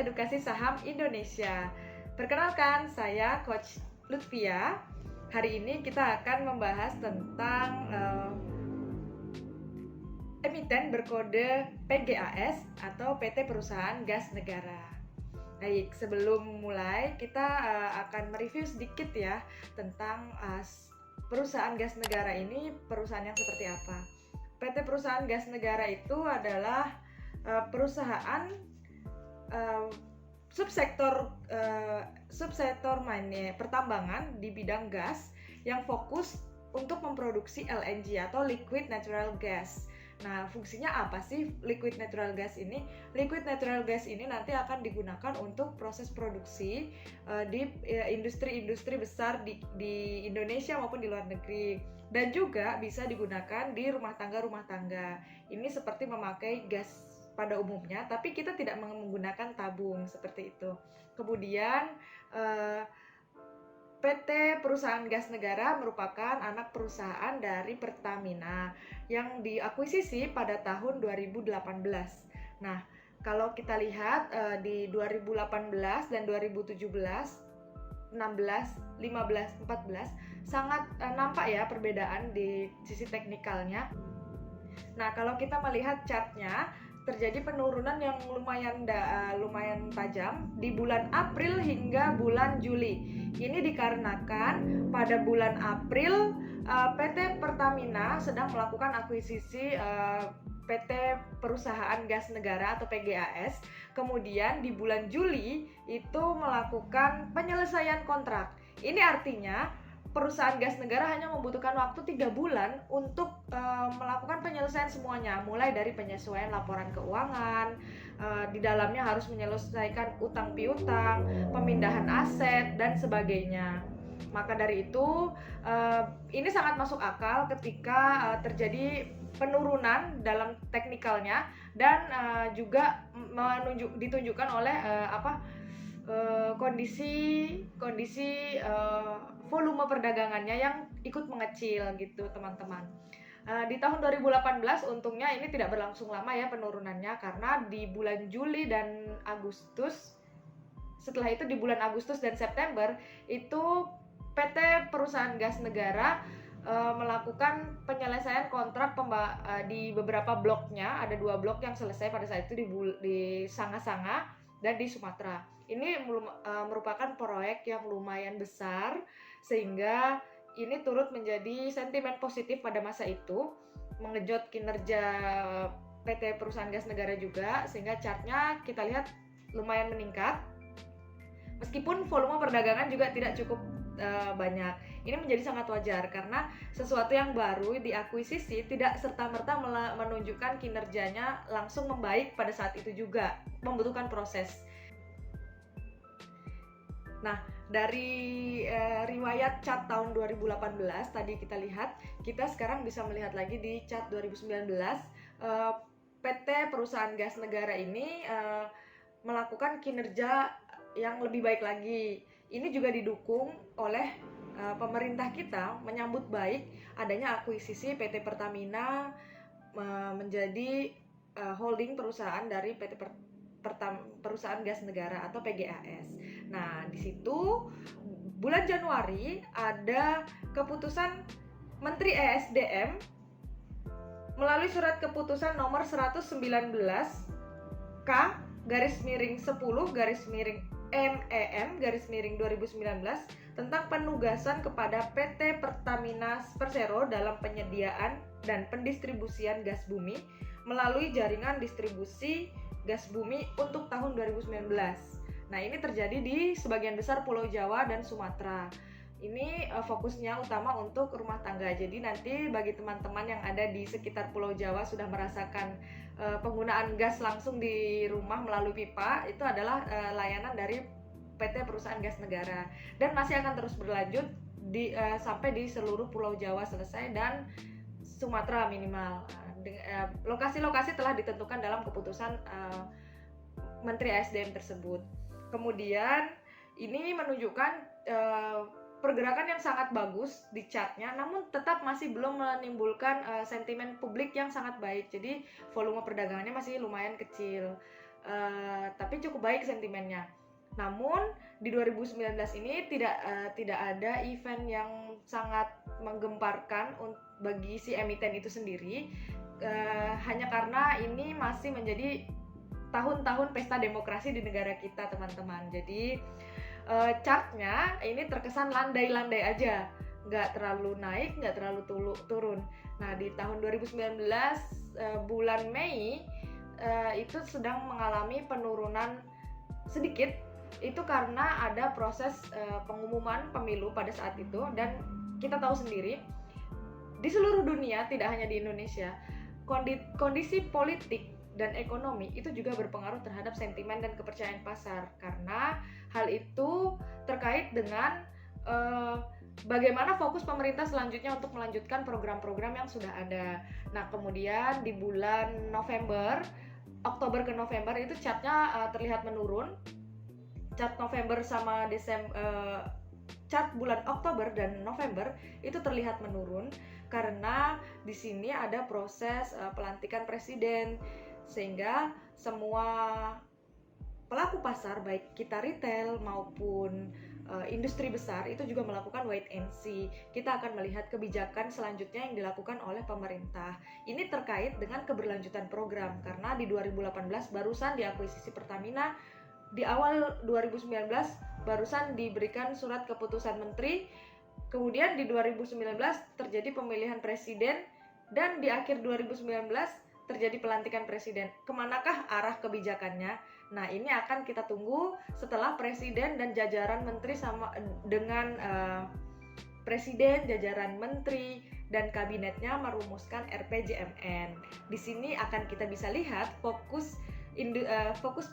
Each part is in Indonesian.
Edukasi Saham Indonesia. Perkenalkan, saya Coach Lutfia. Hari ini kita akan membahas tentang emiten berkode PGAS atau PT Perusahaan Gas Negara. Baik, sebelum mulai kita akan mereview sedikit ya tentang perusahaan gas negara ini perusahaan yang seperti apa. PT Perusahaan Gas Negara itu adalah perusahaan subsektor pertambangan di bidang gas yang fokus untuk memproduksi LNG atau liquid natural gas. Nah, fungsinya apa sih liquid natural gas ini? Liquid natural gas ini nanti akan digunakan untuk proses produksi di industri-industri besar di Indonesia maupun di luar negeri, dan juga bisa digunakan di rumah tangga. Ini seperti memakai gas pada umumnya, tapi kita tidak menggunakan tabung seperti itu. Kemudian PT Perusahaan Gas Negara merupakan anak perusahaan dari Pertamina yang diakuisisi pada tahun 2018. Nah, kalau kita lihat di 2018 dan 2017, 16, 15, 14 sangat nampak ya perbedaan di sisi teknikalnya. Nah, kalau kita melihat chartnya, terjadi penurunan yang lumayan tajam di bulan April hingga bulan Juli. Ini dikarenakan pada bulan April PT Pertamina sedang melakukan akuisisi PT Perusahaan Gas Negara atau PGAS. Kemudian di bulan Juli itu melakukan penyelesaian kontrak. Ini artinya perusahaan gas negara hanya membutuhkan waktu 3 bulan untuk melakukan penyelesaian semuanya, mulai dari penyesuaian laporan keuangan, di dalamnya harus menyelesaikan utang piutang, pemindahan aset, dan sebagainya. Maka dari itu, ini sangat masuk akal ketika terjadi penurunan dalam teknikalnya dan juga ditunjukkan oleh kondisi volume perdagangannya yang ikut mengecil gitu teman-teman. Di tahun 2018 untungnya ini tidak berlangsung lama ya penurunannya, karena di bulan Juli dan Agustus, setelah itu di bulan Agustus dan September itu PT Perusahaan Gas Negara melakukan penyelesaian kontrak di beberapa bloknya. Ada 2 blok yang selesai pada saat itu di Sanga-Sanga dan di Sumatera. Ini merupakan proyek yang lumayan besar, sehingga ini turut menjadi sentimen positif pada masa itu, mengejut kinerja PT Perusahaan Gas Negara juga, sehingga chartnya kita lihat lumayan meningkat. Meskipun volume perdagangan juga tidak cukup banyak. Ini menjadi sangat wajar karena sesuatu yang baru diakuisisi tidak serta-merta menunjukkan kinerjanya langsung membaik pada saat itu juga, membutuhkan proses. Nah, dari riwayat chart tahun 2018 tadi kita lihat, kita sekarang bisa melihat lagi di chart 2019. PT Perusahaan Gas Negara ini melakukan kinerja yang lebih baik lagi. Ini juga didukung oleh pemerintah kita menyambut baik adanya akuisisi PT Pertamina menjadi holding perusahaan dari PT Perusahaan Gas Negara atau PGAS. Nah, di situ bulan Januari ada keputusan Menteri ESDM melalui surat keputusan nomor 119K/10/MEM/2019 tentang penugasan kepada PT Pertamina Persero dalam penyediaan dan pendistribusian gas bumi melalui jaringan distribusi gas bumi untuk tahun 2019. Nah, ini terjadi di sebagian besar Pulau Jawa dan Sumatera. Ini fokusnya utama untuk rumah tangga. Jadi nanti bagi teman-teman yang ada di sekitar Pulau Jawa sudah merasakan penggunaan gas langsung di rumah melalui pipa, itu adalah layanan dari PT Perusahaan Gas Negara, dan masih akan terus berlanjut sampai di seluruh Pulau Jawa selesai dan Sumatera minimal. Lokasi-lokasi telah ditentukan dalam keputusan Menteri ESDM tersebut. Kemudian ini menunjukkan pergerakan yang sangat bagus di chartnya, namun tetap masih belum menimbulkan sentimen publik yang sangat baik. Jadi volume perdagangannya masih lumayan kecil. tapi cukup baik sentimennya. Namun di 2019 ini tidak ada event yang sangat menggemparkan bagi si emiten itu sendiri, hanya karena ini masih menjadi tahun-tahun pesta demokrasi di negara kita, teman-teman. Jadi chartnya ini terkesan landai-landai aja, nggak terlalu naik, nggak terlalu turun. Nah, di tahun 2019 bulan Mei itu sedang mengalami penurunan sedikit. Itu karena ada proses pengumuman pemilu pada saat itu, dan kita tahu sendiri di seluruh dunia, tidak hanya di Indonesia, kondisi politik dan ekonomi itu juga berpengaruh terhadap sentimen dan kepercayaan pasar, karena hal itu terkait dengan bagaimana fokus pemerintah selanjutnya untuk melanjutkan program-program yang sudah ada. Nah, kemudian di bulan Oktober ke November itu chartnya terlihat menurun. Chart November sama chart bulan Oktober dan November itu terlihat menurun karena di sini ada proses pelantikan presiden, sehingga semua pelaku pasar, baik kita retail maupun industri besar, itu juga melakukan wait and see. Kita akan melihat kebijakan selanjutnya yang dilakukan oleh pemerintah. Ini terkait dengan keberlanjutan program, karena di 2018 barusan diakuisisi Pertamina, di awal 2019 barusan diberikan surat keputusan menteri, kemudian di 2019 terjadi pemilihan presiden, dan di akhir 2019 terjadi pelantikan presiden. Kemanakah arah kebijakannya? Nah, ini akan kita tunggu setelah presiden dan jajaran menteri dengan presiden, jajaran menteri, dan kabinetnya merumuskan RPJMN. Di sini akan kita bisa lihat fokus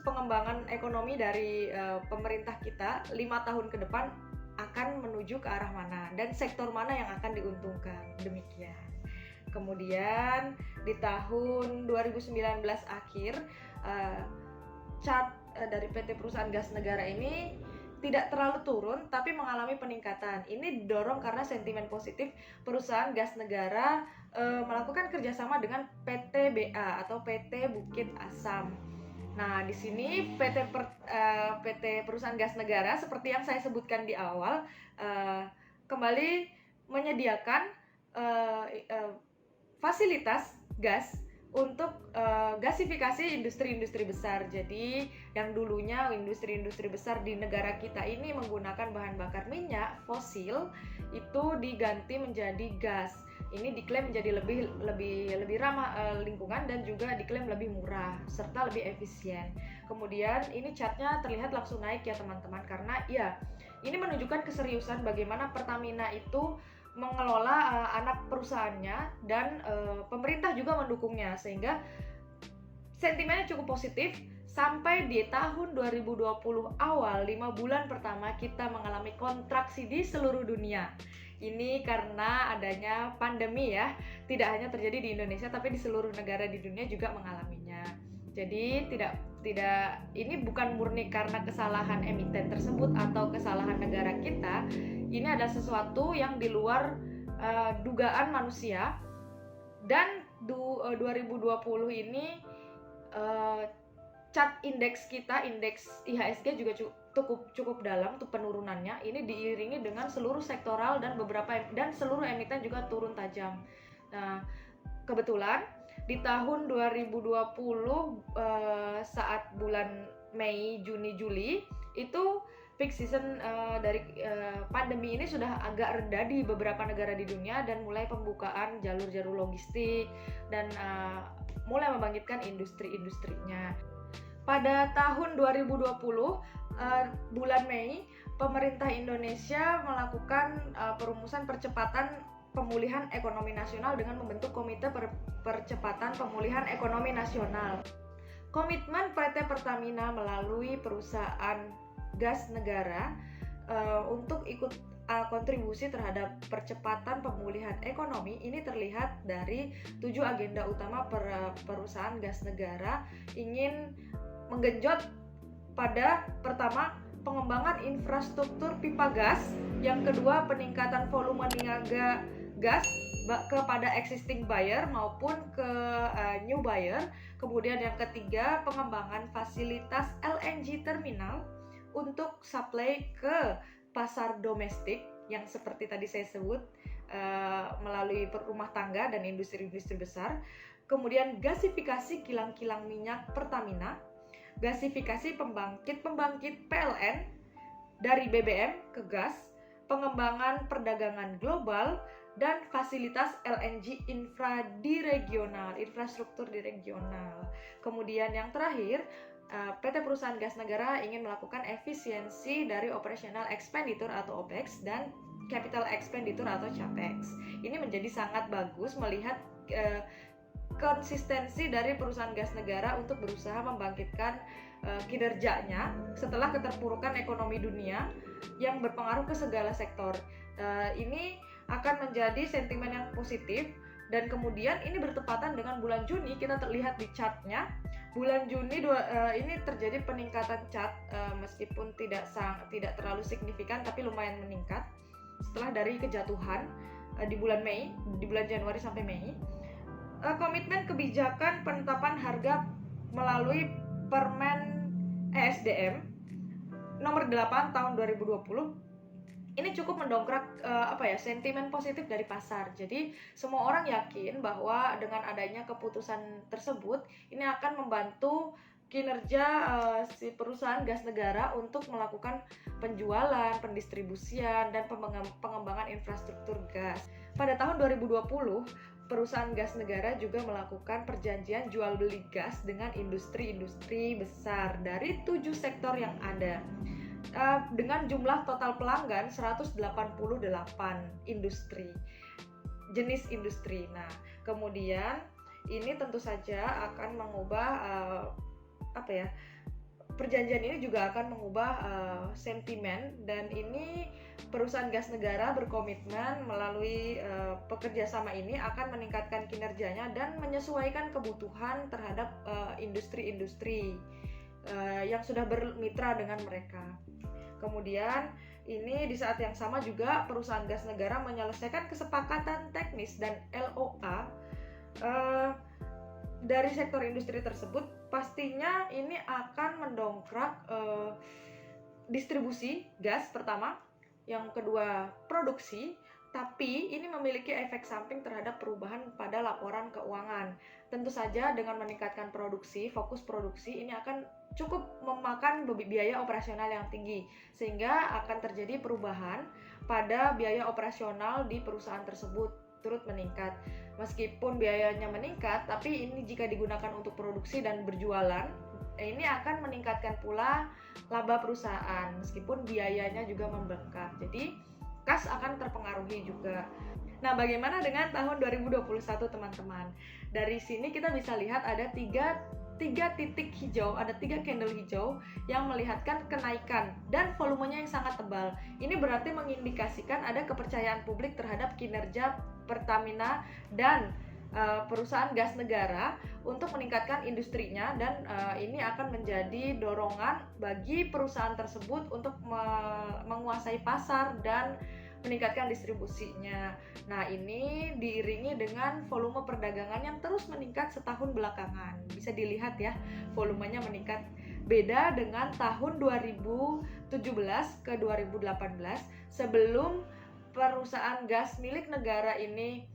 pengembangan ekonomi dari pemerintah kita 5 tahun ke depan akan menuju ke arah mana, dan sektor mana yang akan diuntungkan. Demikian. Kemudian di tahun 2019 akhir, chart dari PT Perusahaan Gas Negara ini tidak terlalu turun tapi mengalami peningkatan. Ini didorong karena sentimen positif perusahaan gas negara melakukan kerjasama dengan PT BA atau PT Bukit Asam. Nah, di sini PT Perusahaan Gas Negara, seperti yang saya sebutkan di awal, kembali menyediakan fasilitas gas untuk gasifikasi industri-industri besar. Jadi yang dulunya industri-industri besar di negara kita ini menggunakan bahan bakar minyak fosil, itu diganti menjadi gas. Ini diklaim menjadi lebih ramah lingkungan, dan juga diklaim lebih murah serta lebih efisien. Kemudian ini chartnya terlihat langsung naik ya teman-teman, karena ya ini menunjukkan keseriusan bagaimana Pertamina itu mengelola anak perusahaannya, dan pemerintah juga mendukungnya, sehingga sentimennya cukup positif sampai di tahun 2020 awal, 5 bulan pertama kita mengalami kontraksi di seluruh dunia. Ini karena adanya pandemi ya, tidak hanya terjadi di Indonesia tapi di seluruh negara di dunia juga mengalaminya. Jadi ini bukan murni karena kesalahan emiten tersebut atau kesalahan negara kita. Ini adalah sesuatu yang di luar dugaan manusia. Dan 2020 ini chart indeks kita, indeks IHSG juga cukup dalam untuk penurunannya. Ini diiringi dengan seluruh sektoral dan seluruh emiten juga turun tajam. Nah, kebetulan di tahun 2020 saat bulan Mei, Juni, Juli itu peak season dari pandemi ini sudah agak reda di beberapa negara di dunia, dan mulai pembukaan jalur-jalur logistik dan mulai membangkitkan industri-industrinya. Pada tahun 2020 bulan Mei, pemerintah Indonesia melakukan perumusan percepatan pemulihan ekonomi nasional dengan membentuk Komite Percepatan Pemulihan Ekonomi Nasional. Komitmen PT Pertamina melalui perusahaan gas negara untuk ikut kontribusi terhadap percepatan pemulihan ekonomi ini terlihat dari 7 agenda utama perusahaan gas negara. Ingin menggenjot pada pertama, pengembangan infrastruktur pipa gas, yang kedua peningkatan volume niaga gas, kepada existing buyer maupun ke new buyer. Kemudian yang ketiga, pengembangan fasilitas LNG terminal untuk supply ke pasar domestik yang seperti tadi saya sebut melalui rumah tangga dan industri-industri besar. Kemudian gasifikasi kilang-kilang minyak Pertamina, gasifikasi pembangkit PLN dari BBM ke gas, pengembangan perdagangan global, dan fasilitas LNG infrastruktur di regional. Kemudian yang terakhir, PT Perusahaan Gas Negara ingin melakukan efisiensi dari operational expenditure atau OPEX dan capital expenditure atau CAPEX. Ini menjadi sangat bagus melihat konsistensi dari perusahaan gas negara untuk berusaha membangkitkan kinerjanya setelah keterpurukan ekonomi dunia yang berpengaruh ke segala sektor. Ini akan menjadi sentimen yang positif, dan kemudian ini bertepatan dengan bulan Juni. Kita terlihat di chartnya, bulan Juni ini terjadi peningkatan chart meskipun tidak terlalu signifikan, tapi lumayan meningkat setelah dari kejatuhan di bulan Januari sampai Mei. Komitmen kebijakan penetapan harga melalui Permen ESDM nomor 8 tahun 2020 ini cukup mendongkrak sentimen positif dari pasar. Jadi semua orang yakin bahwa dengan adanya keputusan tersebut ini akan membantu kinerja si perusahaan gas negara untuk melakukan penjualan, pendistribusian, dan pengembangan infrastruktur gas. Pada tahun 2020, perusahaan gas negara juga melakukan perjanjian jual beli gas dengan industri-industri besar dari 7 sektor yang ada. Dengan jumlah total pelanggan 188 jenis industri. Nah, kemudian ini tentu saja akan mengubah perjanjian ini juga akan mengubah sentimen, dan ini perusahaan gas negara berkomitmen melalui pekerja sama ini akan meningkatkan kinerjanya dan menyesuaikan kebutuhan terhadap industri-industri yang sudah bermitra dengan mereka. Kemudian ini di saat yang sama juga perusahaan gas negara menyelesaikan kesepakatan teknis dan LOA dari sektor industri tersebut. Pastinya ini akan mendongkrak distribusi gas pertama, yang kedua produksi, tapi ini memiliki efek samping terhadap perubahan pada laporan keuangan. Tentu saja dengan meningkatkan produksi, fokus produksi ini akan cukup memakan biaya operasional yang tinggi, sehingga akan terjadi perubahan pada biaya operasional di perusahaan tersebut turut meningkat. Meskipun biayanya meningkat, tapi ini jika digunakan untuk produksi dan berjualan, ini akan meningkatkan pula laba perusahaan meskipun biayanya juga membengkak. Jadi kas akan terpengaruhi juga. Nah, bagaimana dengan tahun 2021 teman-teman? Dari sini kita bisa lihat ada tiga titik hijau, ada 3 candle hijau yang melihatkan kenaikan dan volumenya yang sangat tebal. Ini berarti mengindikasikan ada kepercayaan publik terhadap kinerja Pertamina dan perusahaan gas negara untuk meningkatkan industrinya, dan ini akan menjadi dorongan bagi perusahaan tersebut untuk menguasai pasar dan meningkatkan distribusinya. Nah, ini diiringi dengan volume perdagangan yang terus meningkat setahun belakangan. Bisa dilihat ya, volumenya meningkat. Beda dengan tahun 2017 ke 2018 sebelum perusahaan gas milik negara ini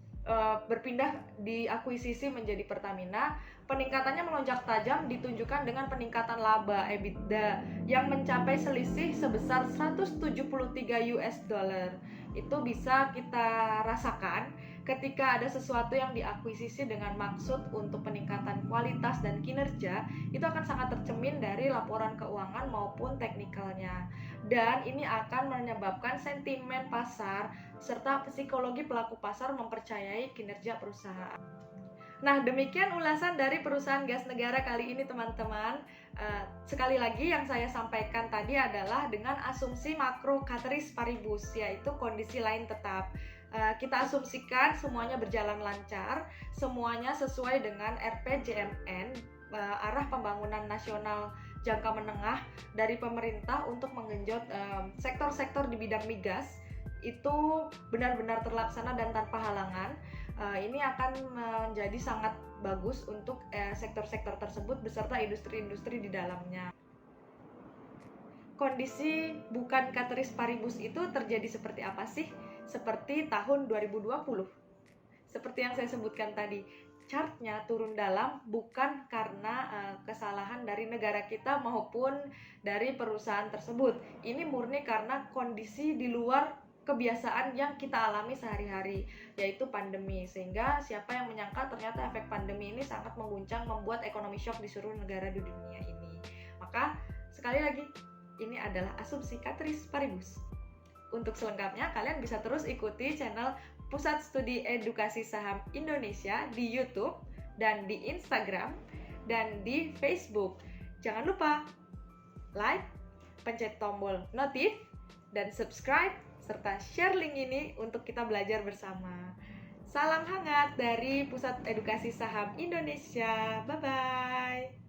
berpindah diakuisisi menjadi Pertamina. Peningkatannya melonjak tajam ditunjukkan dengan peningkatan laba EBITDA yang mencapai selisih sebesar 173 US dollar. Itu bisa kita rasakan ketika ada sesuatu yang diakuisisi dengan maksud untuk peningkatan kualitas dan kinerja, itu akan sangat tercermin dari laporan keuangan maupun teknikalnya. Dan ini akan menyebabkan sentimen pasar serta psikologi pelaku pasar mempercayai kinerja perusahaan. Nah, demikian ulasan dari perusahaan gas negara kali ini teman-teman. Sekali lagi yang saya sampaikan tadi adalah dengan asumsi makro ceteris paribus, yaitu kondisi lain tetap. Kita asumsikan semuanya berjalan lancar, semuanya sesuai dengan RPJMN, arah pembangunan nasional jangka menengah dari pemerintah untuk menggenjot sektor-sektor di bidang migas itu benar-benar terlaksana dan tanpa halangan, ini akan menjadi sangat bagus untuk sektor-sektor tersebut beserta industri-industri di dalamnya. Kondisi bukan Cateris Paribus itu terjadi seperti apa sih? Seperti tahun 2020. Seperti yang saya sebutkan tadi, chartnya turun dalam bukan karena kesalahan dari negara kita maupun dari perusahaan tersebut. Ini murni karena kondisi di luar kebiasaan yang kita alami sehari-hari, yaitu pandemi. Sehingga siapa yang menyangka ternyata efek pandemi ini sangat mengguncang, membuat ekonomi shock di seluruh negara di dunia ini. Maka sekali lagi, ini adalah asumsi Cateris Paribus. Untuk selengkapnya, kalian bisa terus ikuti channel Pusat Studi Edukasi Saham Indonesia di YouTube dan di Instagram dan di Facebook. Jangan lupa like, pencet tombol notif, dan subscribe serta share link ini untuk kita belajar bersama. Salam hangat dari Pusat Edukasi Saham Indonesia. Bye-bye.